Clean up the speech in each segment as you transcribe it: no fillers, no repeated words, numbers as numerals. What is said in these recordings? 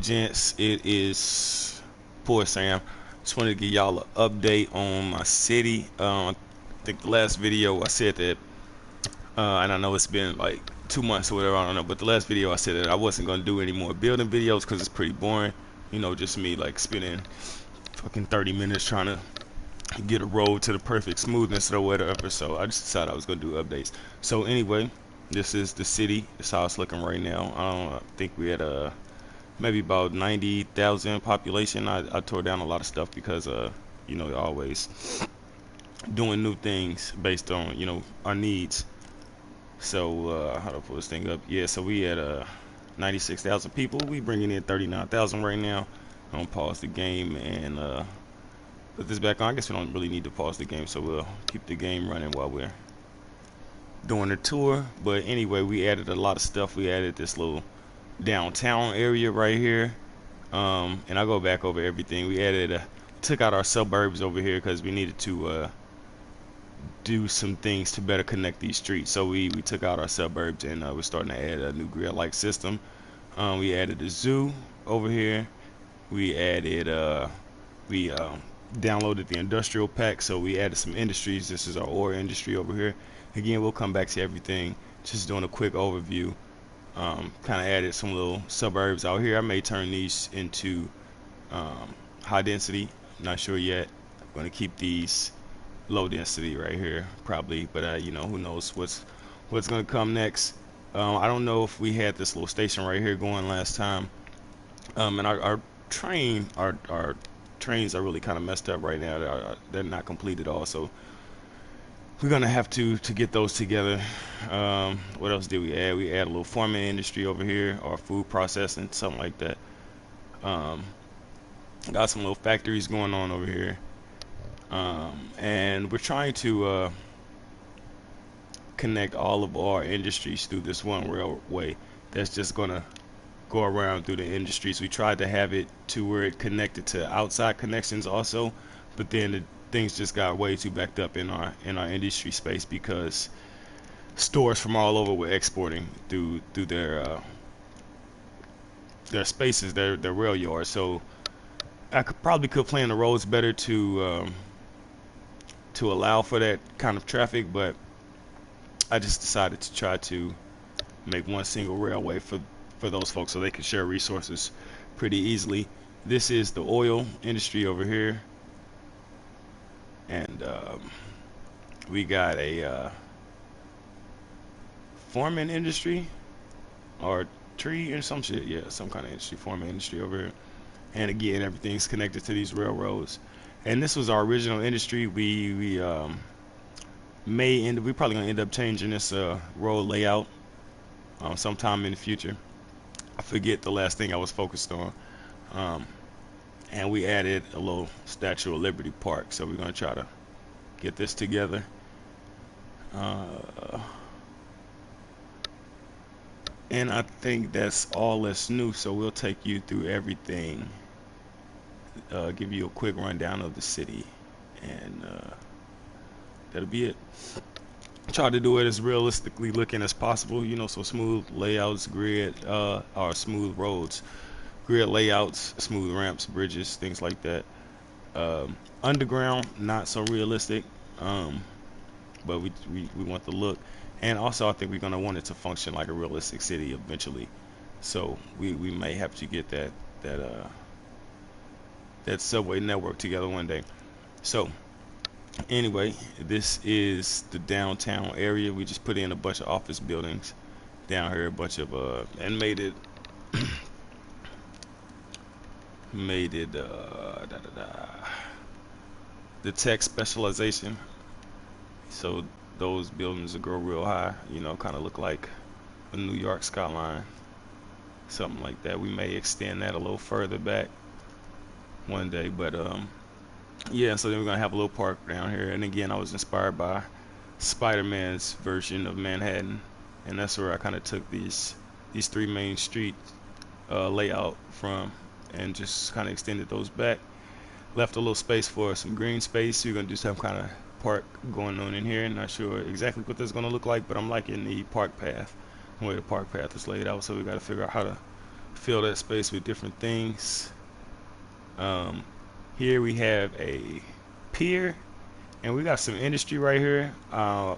Gents, it is poor Sam. Just wanted to give y'all an update on my city. I think the last video I said that, and I know it's been like 2 months or whatever, I don't know, but the last video I said that I wasn't gonna do any more building videos because it's pretty boring. Just me like spending fucking 30 minutes trying to get a road to the perfect smoothness or whatever. So I just decided I was gonna do updates. So anyway, this is the city. This how it's looking right now. I think we had maybe about 90,000 population. I tore down a lot of stuff because always doing new things based on our needs. So how do I pull this thing up? Yeah, so we had 96,000 people. We bringing in 39,000 right now. I'm gonna pause the game and put this back on. I guess we don't really need to pause the game, so we'll keep the game running while we're doing the tour. But anyway, we added a lot of stuff. We added this little downtown area right here. And I'll go back over everything. We took out our suburbs over here because we needed to do some things to better connect these streets. So we took out our suburbs and we're starting to add a new grid-like system. We added a zoo over here. We downloaded the industrial pack, so we added some industries. This is our ore industry over here. Again, we'll come back to everything. Just doing a quick overview. Kind of added some little suburbs out here. I may turn these into high density. Not sure yet. I'm going to keep these low density right here probably, but who knows what's going to come next. I don't know if we had this little station right here going last time. And our trains are really kind of messed up right now. They're not complete at all, so we're gonna have to get those together. What else did we add? We add a little farming industry over here, or food processing, something like that. Um, got some little factories going on over here, and we're trying to connect all of our industries through this one railway that's just gonna go around through the industries. We tried to have it to where it connected to outside connections also, but then things just got way too backed up in our industry space because stores from all over were exporting through their spaces, their rail yards. So I probably could plan the roads better to allow for that kind of traffic, but I just decided to try to make one single railway for those folks so they can share resources pretty easily. This is the oil industry over here, and we got a farming industry or tree or some shit. Yeah, some kind of industry, farming industry over here. And again, everything's connected to these railroads. And this was our original industry. We probably gonna end up changing this road layout sometime in the future. I forget the last thing I was focused on. Um, and we added a little Statue of Liberty Park. So we're gonna try to get this together. Uh, and I think that's all that's new. So we'll take you through everything. Give you a quick rundown of the city, and that'll be it. Try to do it as realistically looking as possible. So smooth layouts, grid, or smooth roads, grid layouts, smooth ramps, bridges, things like that. Underground, not so realistic, but we want the look. And also, I think we're gonna want it to function like a realistic city eventually. So we may have to get that that subway network together one day. So anyway, this is the downtown area. We just put in a bunch of office buildings down here, a bunch of and made it the tech specialization. So those buildings will grow real high. Kind of look like a New York skyline, something like that. We may extend that a little further back one day, but yeah. So then we're gonna have a little park down here, and again, I was inspired by Spider-Man's version of Manhattan, and that's where I kind of took these three main street layout from, and just kind of extended those back. Left a little space for some green space. So we're gonna do some kind of park going on in here. Not sure exactly what that's gonna look like, but I'm liking the park path, the way the park path is laid out. So we got to figure out how to fill that space with different things. Here we have a pier, and we got some industry right here. I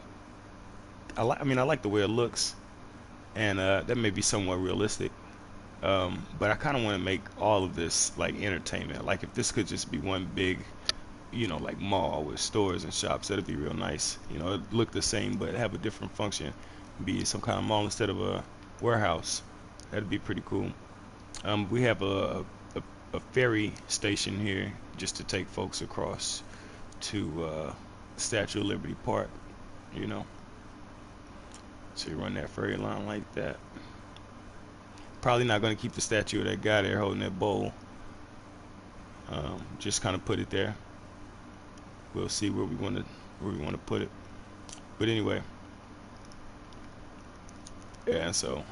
mean, I like the way it looks, and that may be somewhat realistic. But I kind of want to make all of this like entertainment. Like if this could just be one big, like mall with stores and shops, that'd be real nice. It'd look the same but have a different function. Be some kind of mall instead of a warehouse. That'd be pretty cool. We have a ferry station here just to take folks across to Statue of Liberty Park. You know, so you run that ferry line like that. Probably not going to keep the statue of that guy there holding that bowl. Just kind of put it there. We'll see where we want to put it. But anyway, yeah. So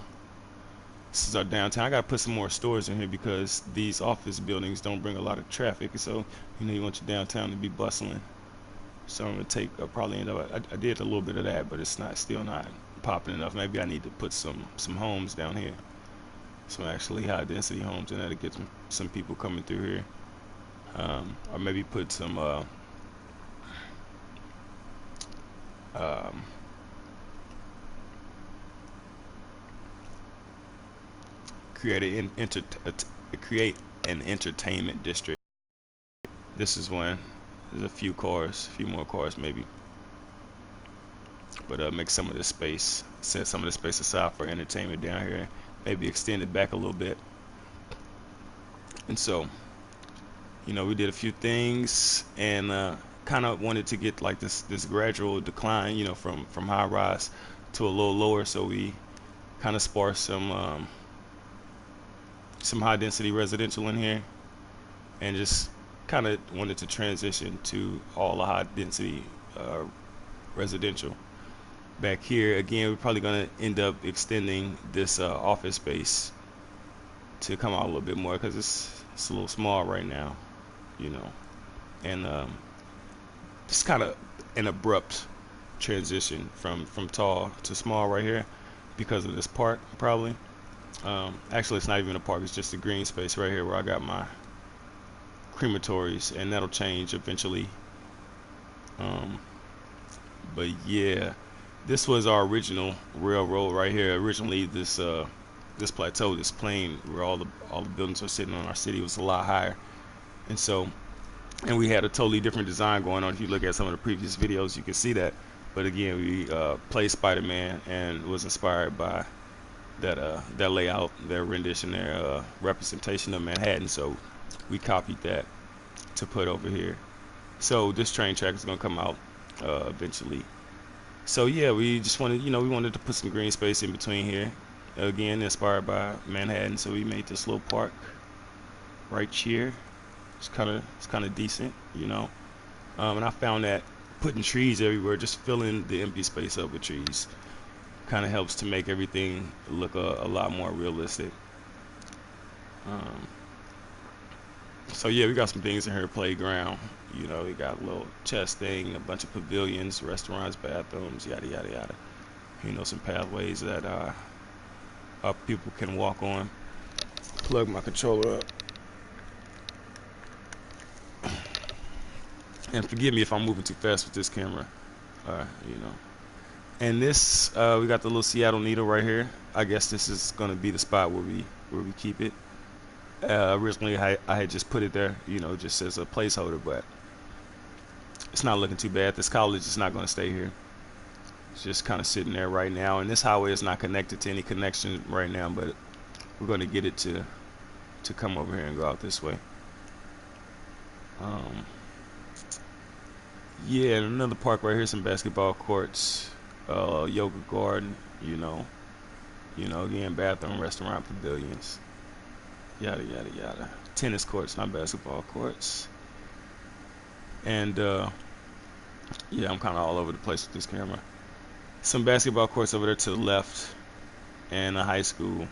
this is our downtown. I got to put some more stores in here because these office buildings don't bring a lot of traffic. So you want your downtown to be bustling. So I'm gonna take probably end up. I did a little bit of that, but it's still not popping enough. Maybe I need to put some homes down here. Some actually high density homes, and that'll get some people coming through here. Or maybe put some create an entertainment district. This is one. There's a few more cars maybe. But make some of this space, set some of the space aside for entertainment down here. Maybe extend it back a little bit. And so, we did a few things, and kind of wanted to get like this gradual decline, from high rise to a little lower. So we kind of sparse some high density residential in here, and just kind of wanted to transition to all the high density residential. Back here again, we're probably going to end up extending this office space to come out a little bit more because it's a little small right now, and just kind of an abrupt transition from tall to small right here because of this park probably. Actually, it's not even a park; it's just a green space right here where I got my crematories, and that'll change eventually. But yeah. This was our original railroad right here. Originally, this plateau, this plain where all the buildings are sitting on our city was a lot higher, and we had a totally different design going on. If you look at some of the previous videos, you can see that. But again, we played Spider-Man and was inspired by that layout, their rendition, their representation of Manhattan. So we copied that to put over here. So this train track is gonna come out eventually. So yeah, we just wanted, we wanted to put some green space in between here. Again, inspired by Manhattan, so we made this little park right here. It's kind of decent, and I found that putting trees everywhere, just filling the empty space up with trees, kind of helps to make everything look a lot more realistic. So yeah, we got some things in here. Playground. We got a little chess thing, a bunch of pavilions, restaurants, bathrooms, yada yada yada. Some pathways that people can walk on. Plug my controller up. And forgive me if I'm moving too fast with this camera. And this, we got the little Seattle needle right here. I guess this is gonna be the spot where we keep it. Originally, I had just put it there, just as a placeholder, but it's not looking too bad. This college is not going to stay here. It's just kind of sitting there right now, and this highway is not connected to any connection right now, but we're going to get it to come over here and go out this way. Yeah, and another park right here, some basketball courts, yoga garden, again, bathroom, restaurant, pavilions. Yada yada yada. Tennis courts, not basketball courts. And yeah, I'm kind of all over the place with this camera. Some basketball courts over there to the left, and a high school.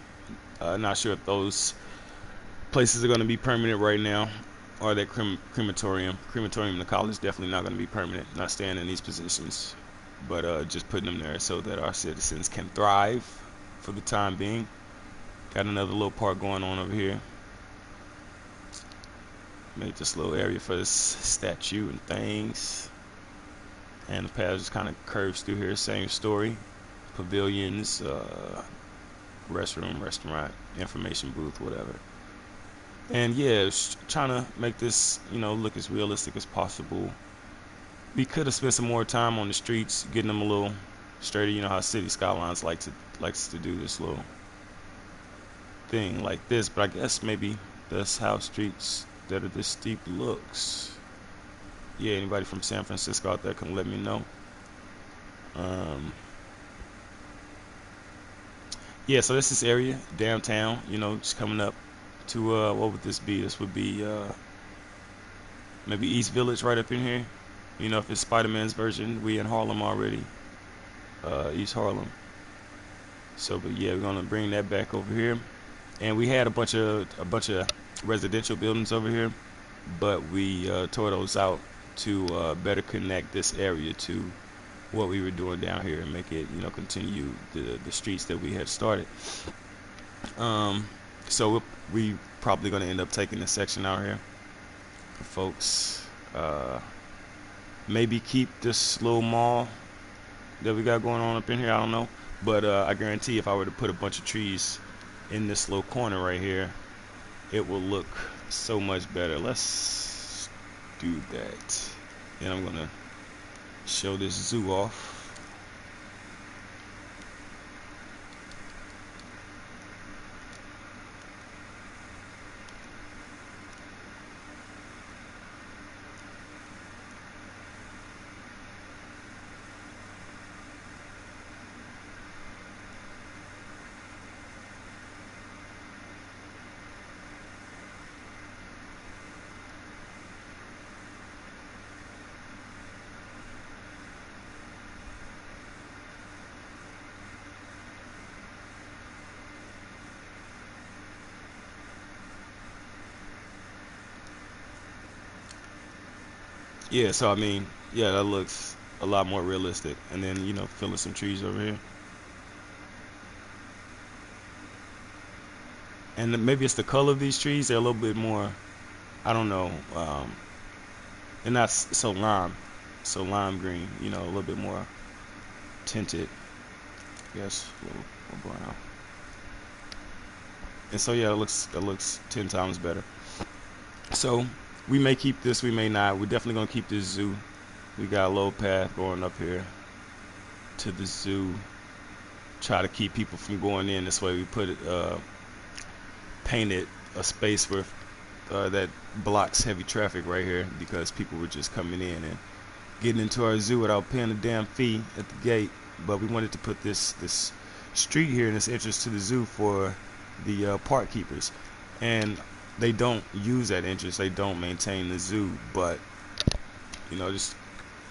Not sure if those places are going to be permanent right now, or that crematorium. Crematorium in the college definitely not going to be permanent. Not staying in these positions, but just putting them there so that our citizens can thrive for the time being. Got another little park going on over here. Made this little area for this statue and things. And the path just kind of curves through here. Same story. Pavilions, restroom, restaurant, information booth, whatever. And yeah, just trying to make this, look as realistic as possible. We could have spent some more time on the streets, getting them a little straighter. You know how City Skylines likes to do this little thing like this. But I guess maybe that's how streets that are this steep looks. Yeah, anybody from San Francisco out there can let me know. Yeah, so this area downtown, just coming up to what would this be? This would be maybe East Village right up in here. If it's Spider-Man's version, we in Harlem already. East Harlem. So, but yeah, we're gonna bring that back over here. And we had a bunch of residential buildings over here, but we tore those out to better connect this area to what we were doing down here and make it, continue the streets that we had started. So we probably gonna end up taking this section out here, folks. Maybe keep this little mall that we got going on up in here. I don't know, but I guarantee if I were to put a bunch of trees in this little corner right here, it will look so much better. Let's do that. And I'm gonna show this zoo off. Yeah, so I mean, yeah, that looks a lot more realistic. And then, filling some trees over here. And maybe it's the color of these trees. They're a little bit more, I don't know, they're not so lime green, a little bit more tinted. Yes, a little brown. And so yeah, it looks 10 times better. So we may keep this, we may not. We're definitely gonna keep this zoo. We got a little path going up here to the zoo. Try to keep people from going in this way. We put it, painted a space where that blocks heavy traffic right here because people were just coming in and getting into our zoo without paying a damn fee at the gate. But we wanted to put this street here and this entrance to the zoo for the park keepers, and they don't use that entrance. They don't maintain the zoo, but just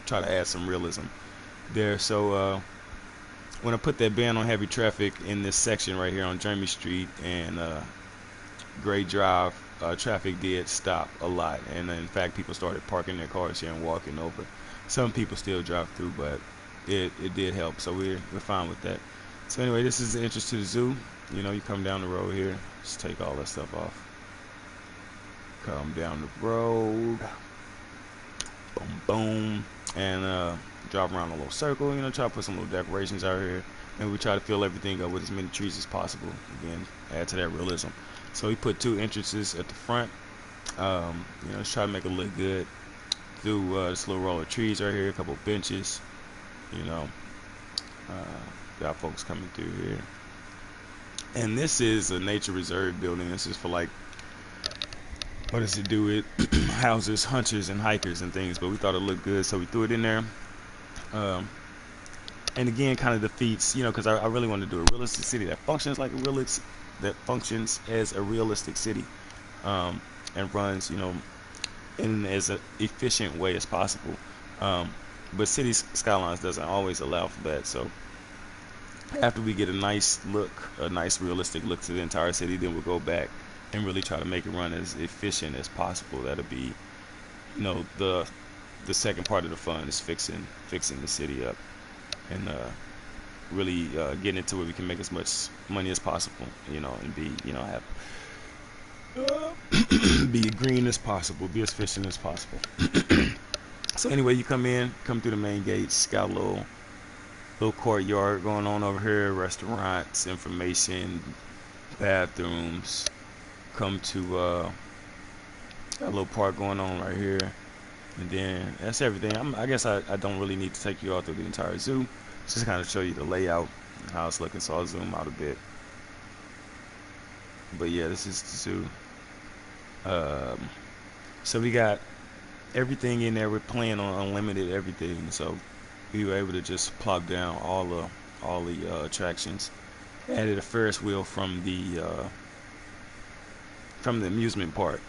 try to add some realism there. So when I put that ban on heavy traffic in this section right here on Jeremy Street and Gray Drive, traffic did stop a lot, and in fact people started parking their cars here and walking over. Some people still drive through, but it did help, so we're fine with that. So anyway, this is the entrance to the zoo. You come down the road here, just take all that stuff off. Come down the road, boom boom, and drive around a little circle. Try to put some little decorations out here, and we try to fill everything up with as many trees as possible. Again, add to that realism. So we put 2 entrances at the front. Just try to make it look good through this little row of trees right here, a couple benches. Got folks coming through here. And this is a nature reserve building. This is for what does it do? It houses hunters and hikers and things, but we thought it looked good, so we threw it in there. And again, kind of defeats, because I really want to do a realistic city that functions like as a realistic city, and runs, in as an efficient way as possible. But City Skylines doesn't always allow for that. So after we get a nice realistic look to the entire city, then we'll go back and really try to make it run as efficient as possible. That'll be, the second part of the fun is fixing the city up. And really get into it. We can make as much money as possible, and be, have be green as possible, be as efficient as possible. So anyway, you come through the main gates, got a little courtyard going on over here, restaurants, information, bathrooms. Come to a little park going on right here, and then that's everything. I guess I don't really need to take you all through the entire zoo, just kind of show you the layout, how it's looking. So I'll zoom out a bit. But yeah, this is the zoo. Um, so we got everything in there. We're playing on unlimited everything, so we were able to just plop down all the attractions. Added a Ferris wheel from the amusement park.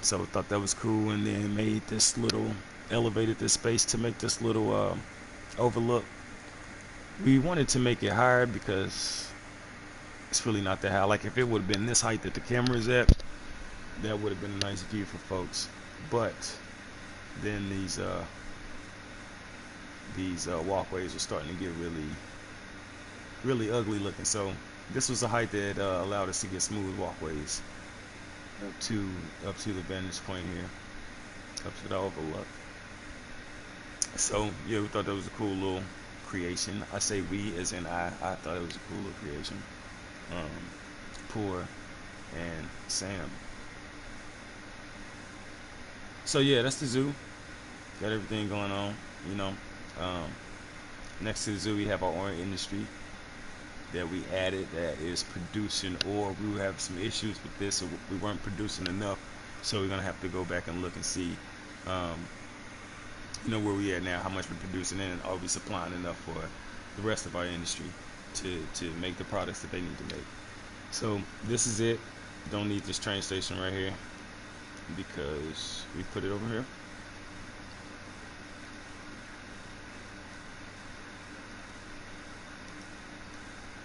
So I thought that was cool, and then made this little elevated this space to make this little overlook. We wanted to make it higher because it's really not that high. Like if it would have been this height that the camera is at, that would have been a nice view for folks. But then these walkways are starting to get really ugly looking. So this was the height that allowed us to get smooth walkways up to the vantage point here, up to the overlook. So yeah, we thought that was a cool little creation. I say we as in I thought it was a cool little creation. Poor and Sam. So yeah, that's the zoo. Got everything going on, you know. Um, Next to the zoo, we have our orange industry that we added that is producing, or we have some issues with this, or we weren't producing enough. So we're gonna have to go back and look and see, um, where we at now, how much we're producing, and are we supplying enough for the rest of our industry to make the products that they need to make. So this is it. Don't need this train station right here because we put it over here.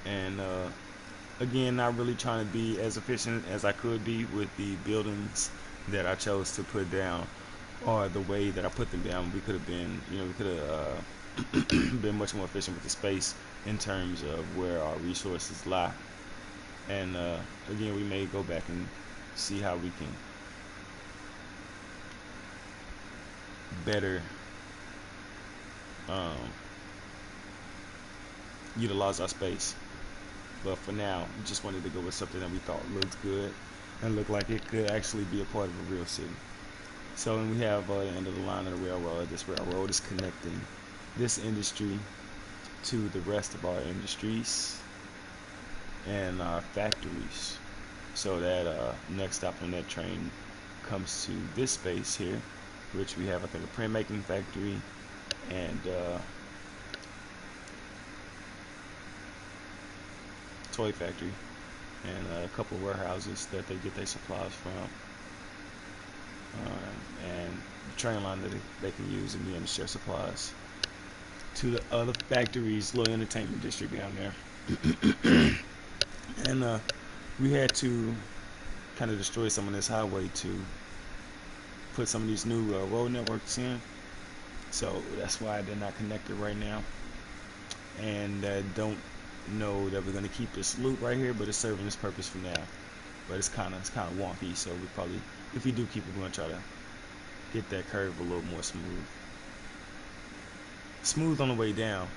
And again, not really trying to be as efficient as I could be with the buildings that I chose to put down, or the way that I put them down. We could have been, we could have been much more efficient with the space in terms of where our resources lie. And again, we may go back and see how we can better um, utilize our space. But for now, we just wanted to go with something that we thought looked good and looked like it could actually be a part of a real city. So, and we have the end of the line of the railroad. This railroad is connecting this industry to the rest of our industries and our factories. So that next stop on that train comes to this space here, which we have, I think, a printmaking factory and toy factory, and a couple of warehouses that they get their supplies from, and the train line that they can use in the end to share supplies to the other factories, little entertainment district down there. And we had to kind of destroy some of this highway to put some of these new road networks in. So that's why they're not connected right now. And don't know that we're going to keep this loop right here, but it's serving its purpose for now. But it's kind of wonky, so we probably, if we do keep it, we're going to try to get that curve a little more smooth on the way down,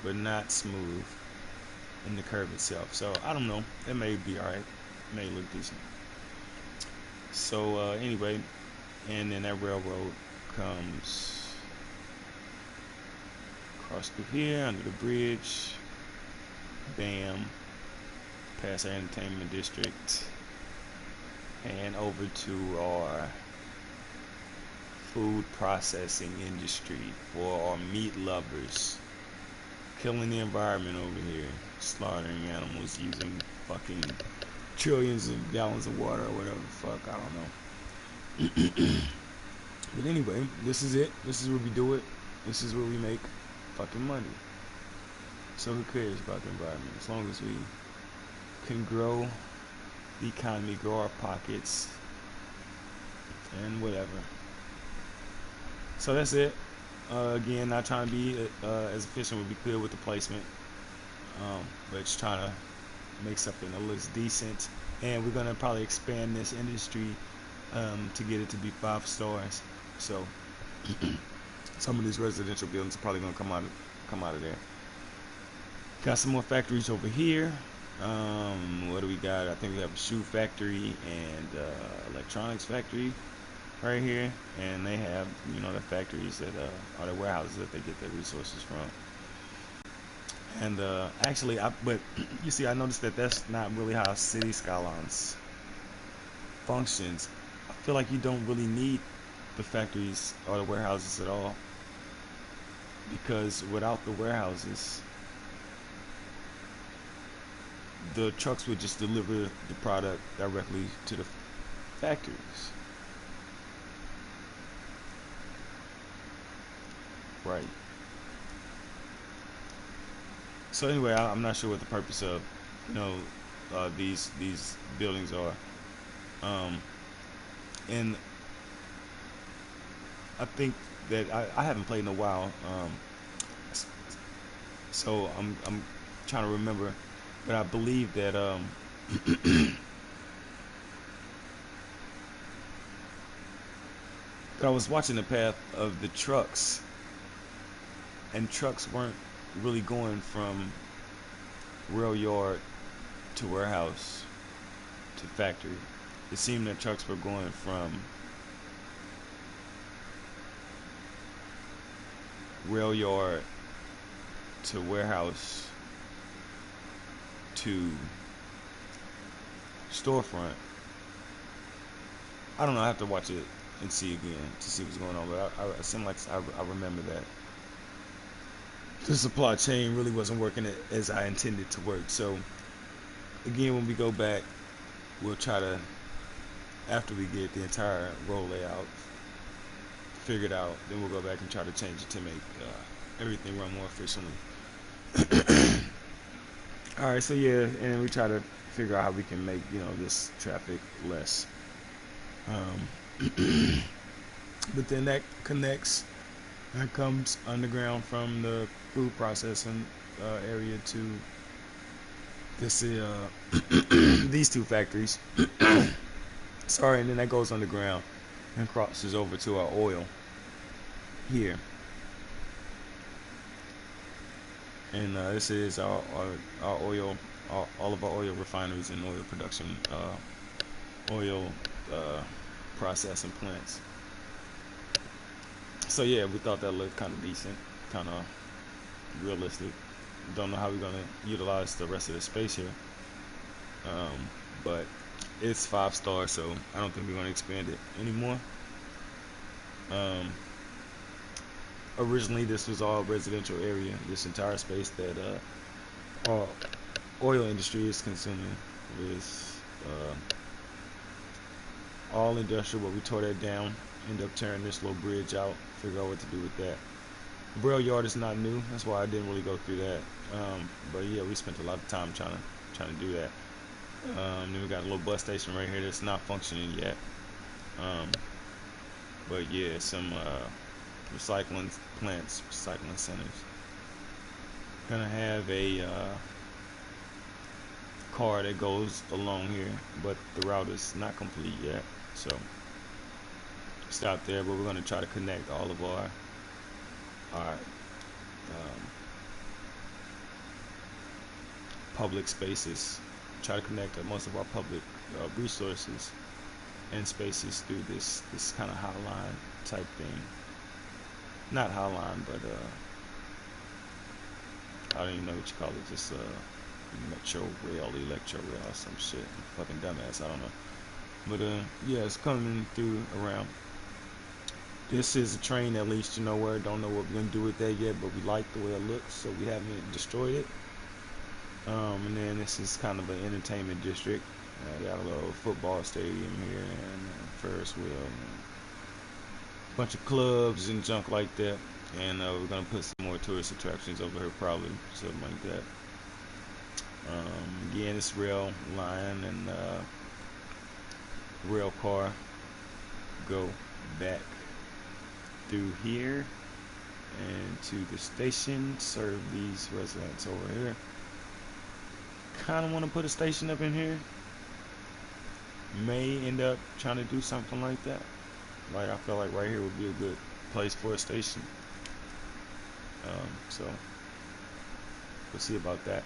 but not smooth in the curve itself. So I don't know, it may be alright, it may look decent. So anyway, and then that railroad comes across through here under the bridge, bam, past our entertainment district, and over to our food processing industry for our meat lovers. Killing the environment over here, slaughtering animals using fucking trillions of gallons of water or whatever the fuck, I don't know. But anyway, this is it. This is where we do it. This is where we make fucking money. So who cares about the environment? As long as we can grow the economy, grow our pockets, and whatever. So that's it. Again, not trying to be as efficient as we could with the placement, but just trying to make something that looks decent. And we're gonna probably expand this industry to get it to be 5 stars. So some of these residential buildings are probably gonna come out of there. Got some more factories over here. What do we got? I think we have a shoe factory and electronics factory right here, and they have, you know, the factories that are the warehouses that they get their resources from. And actually, but you see, I noticed that that's not really how City Skylines functions. I feel like you don't really need the factories or the warehouses at all, because without the warehouses, the trucks would just deliver the product directly to the factories. Right. So anyway, I'm not sure what the purpose of, you know, these buildings are. Um, and I think that I haven't played in a while. So I'm trying to remember, but I believe that I was watching the path of the trucks, and trucks weren't really going from rail yard to warehouse to factory. It seemed that trucks were going from rail yard to warehouse to storefront. I don't know. I have to watch it and see again to see what's going on. But I seem like I remember that the supply chain really wasn't working as I intended to work. So again, when we go back, we'll try to, after we get the entire roll layout figured out, then we'll go back and try to change it to make everything run more efficiently. All right, so yeah, and then we try to figure out how we can make, you know, this traffic less. But then that connects, that comes underground from the food processing area to this these two factories. Sorry, and then that goes underground and crosses over to our oil here. And this is our oil, all of our oil refineries and oil production, oil processing plants. So yeah, we thought that looked kind of decent, kind of realistic. Don't know how we're gonna utilize the rest of the space here, but it's 5 stars, so I don't think we're gonna expand it anymore. Originally, this was all residential area. This entire space that our oil industry is consuming is all industrial, but we tore that down. Ended up tearing this little bridge out. Figure out what to do with that. The rail yard is not new. That's why I didn't really go through that. But yeah, we spent a lot of time trying to do that. Then we got a little bus station right here that's not functioning yet. But yeah, some recycling plants, recycling centers. Gonna have a car that goes along here, but the route is not complete yet. So stop there, but we're gonna try to connect all of our public spaces. Try to connect most of our public resources and spaces through this kind of hotline type thing. Not hotline, but I don't even know what you call it. Just metro rail, electro rail, or some shit. Fucking dumbass. I don't know. But yeah, it's coming through around. This is a train, at least, you know, where don't know what we're gonna do with that yet, but we like the way it looks, so we haven't destroyed it. And then this is kind of an entertainment district. Got a little football stadium here and Ferris wheel and a bunch of clubs and junk like that. And we're gonna put some more tourist attractions over here, probably something like that. Again, it's rail line and rail car go back through here and to the station. Serve these residents over here. Kind of want to put a station up in here. May end up trying to do something like that. Like, I feel like right here would be a good place for a station. So we'll see about that.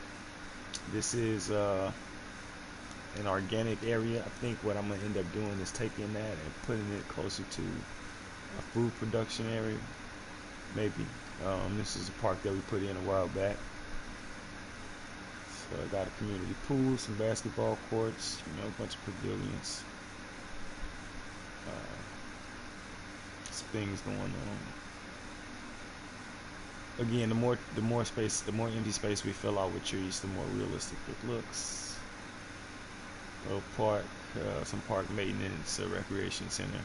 This is an organic area. I think what I'm gonna end up doing is taking that and putting it closer to a food production area. Maybe. This is a park that we put in a while back. So I got a community pool, some basketball courts, a bunch of pavilions. Some things going on. Again, the more space, the more empty space we fill out with trees, the more realistic it looks. Little park, some park maintenance, a recreation center.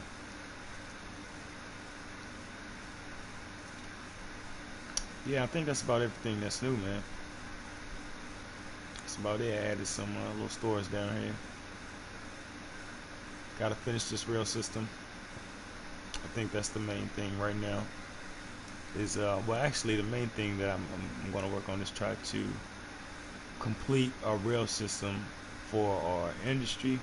Yeah, I think that's about everything that's new, man. That's about it. I added some little stores down here. Gotta finish this rail system. I think that's the main thing right now. Is well, actually, the main thing that I'm going to work on is try to complete our rail system for our industry.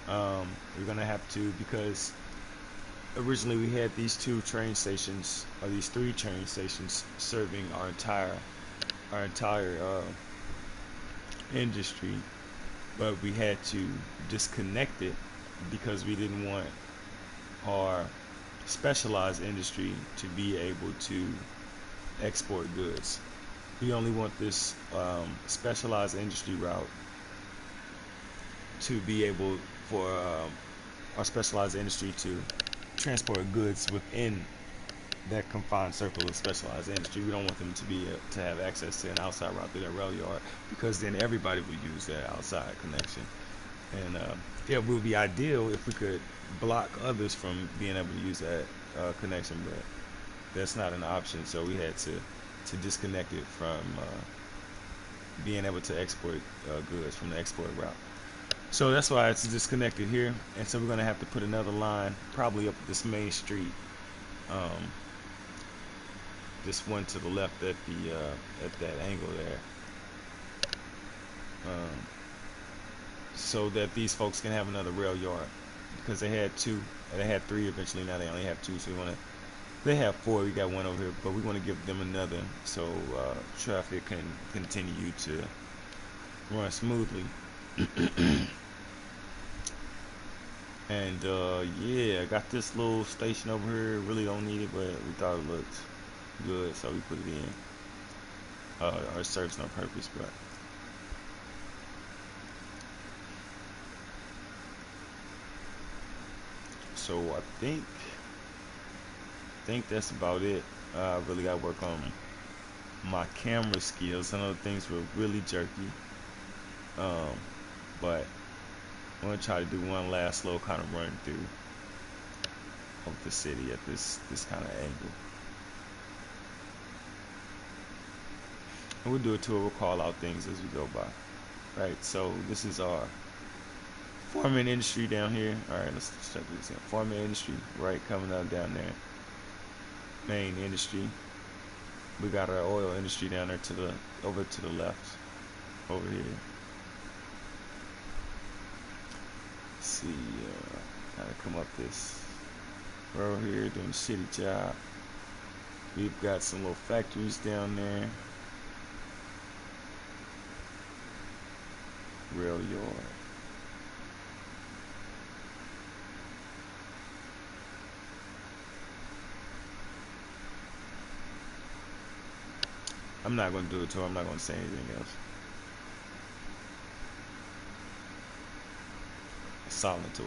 We're going to have to, because originally we had these 2 train stations, or these 3 train stations, serving our entire industry, but we had to disconnect it because we didn't want our specialized industry to be able to export goods. We only want this specialized industry route to be able for our specialized industry to transport goods within that confined circle of specialized industry. We don't want them to have access to an outside route through their rail yard, because then everybody would use that outside connection. And it would be ideal if we could block others from being able to use that connection, but that's not an option. So we had to disconnect it from being able to export goods from the export route. So that's why it's disconnected here. And so we're going to have to put another line probably up this main street. This one to the left at that angle there. So that these folks can have another rail yard, because they had 2, and they had 3 eventually. Now they only have 2, so they have 4. We got 1 over here, but we want to give them another, so traffic can continue to run smoothly. And yeah, I got this little station over here. Really don't need it, but we thought it looked good, so we put it in. Or it serves no purpose, but so I think that's about it. I really got to work on my camera skills. I know things were really jerky, but I'm gonna try to do one last little kind of run through of the city at this kind of angle. And we'll do a tour. We'll call out things as we go by. Right. So this is our farming industry down here. All right, let's check this out. Farming industry, right, coming out down there. Main industry. We got our oil industry down there over to the left, over here. Let's see, kind of come up this road here, doing a shitty job. We've got some little factories down there. Rail yard. I'm not going to do a tour. I'm not going to say anything else. A silent tour.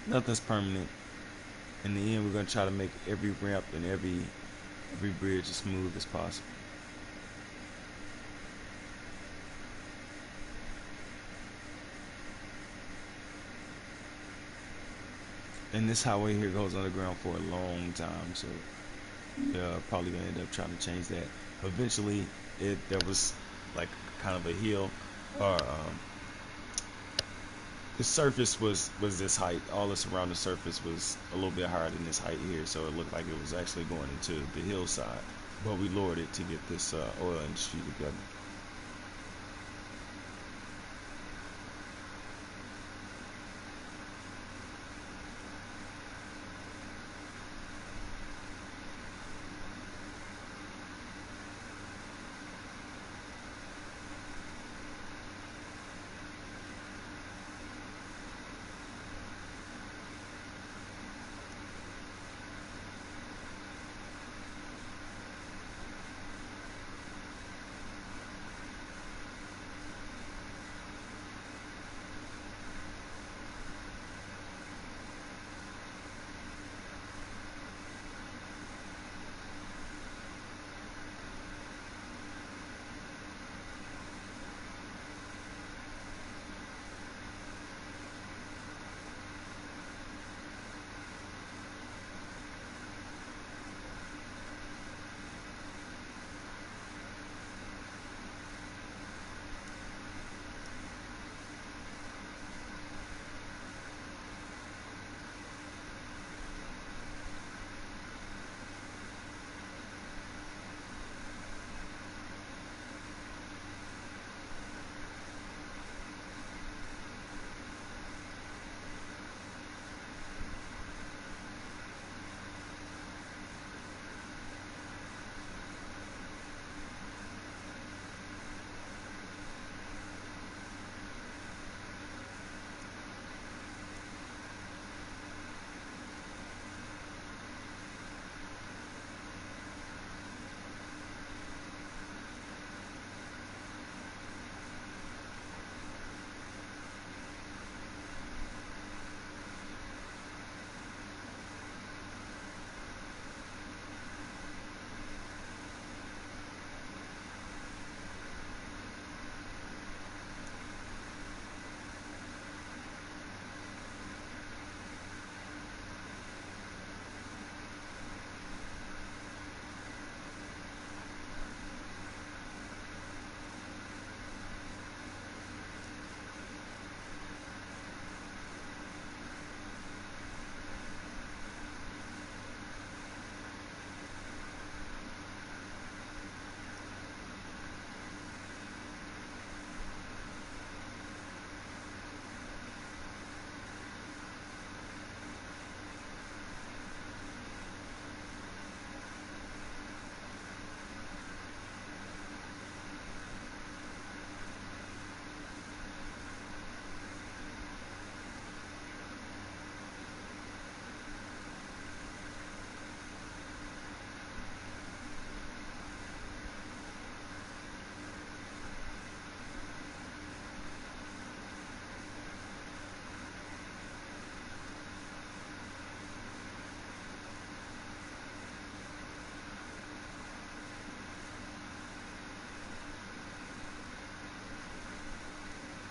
Nothing's permanent. In the end, we're gonna try to make every ramp and every bridge as smooth as possible. And this highway here goes underground for a long time, so probably gonna end up trying to change that. Eventually, there was like kind of a hill, or the surface was this height. All the surrounding surface was a little bit higher than this height here, so it looked like it was actually going into the hillside. But we lowered it to get this oil industry together.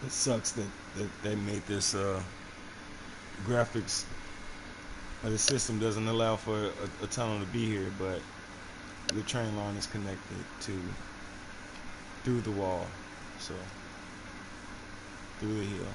It sucks that they made this graphics. The system doesn't allow for a tunnel to be here, but the train line is connected to through the wall, so through the hill.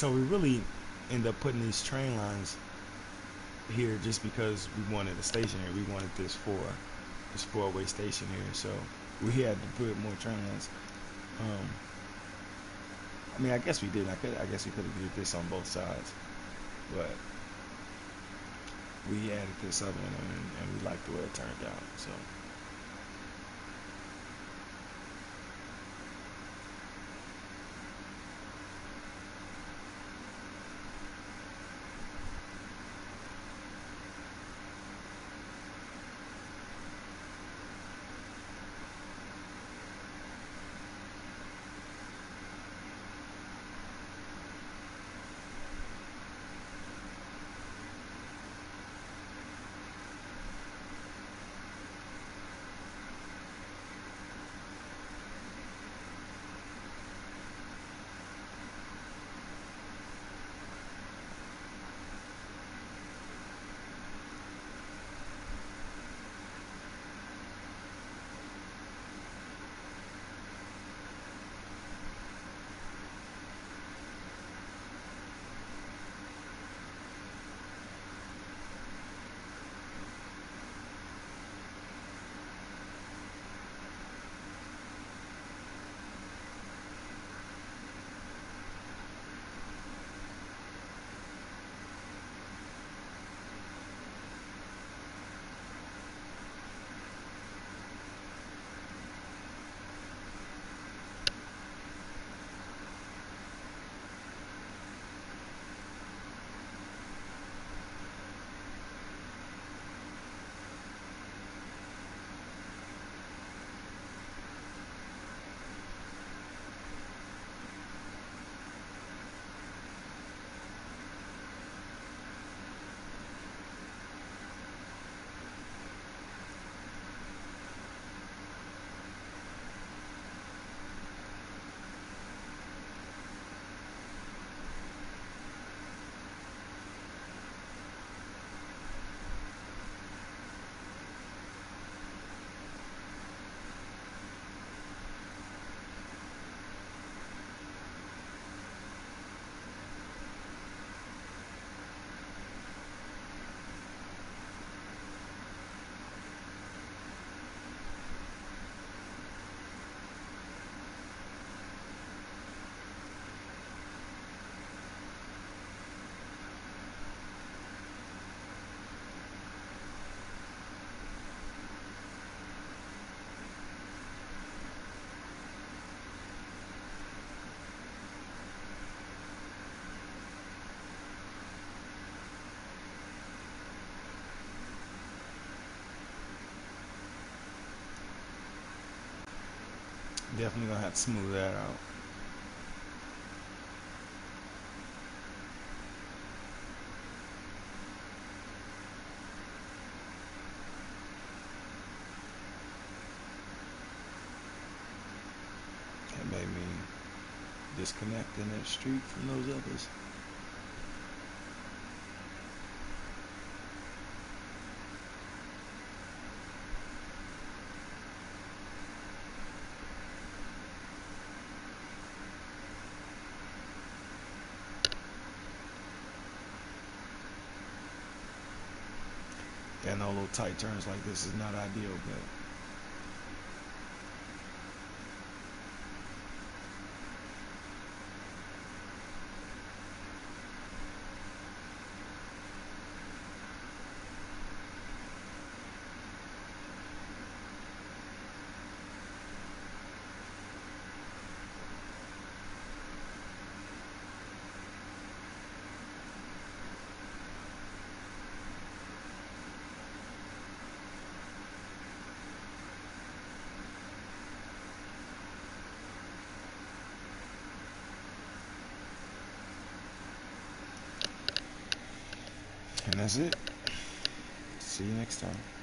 So we really end up putting these train lines here just because we wanted a station here. We wanted this four-way station here, so we had to put more train lines. I mean, I guess we did. I guess we could have did this on both sides, but we added this other one, and we liked the way it turned out. So. Definitely gonna have to smooth that out. That made me disconnecting that street from those others. Yeah, no, little tight turns like this is not ideal, but and that's it. See you next time.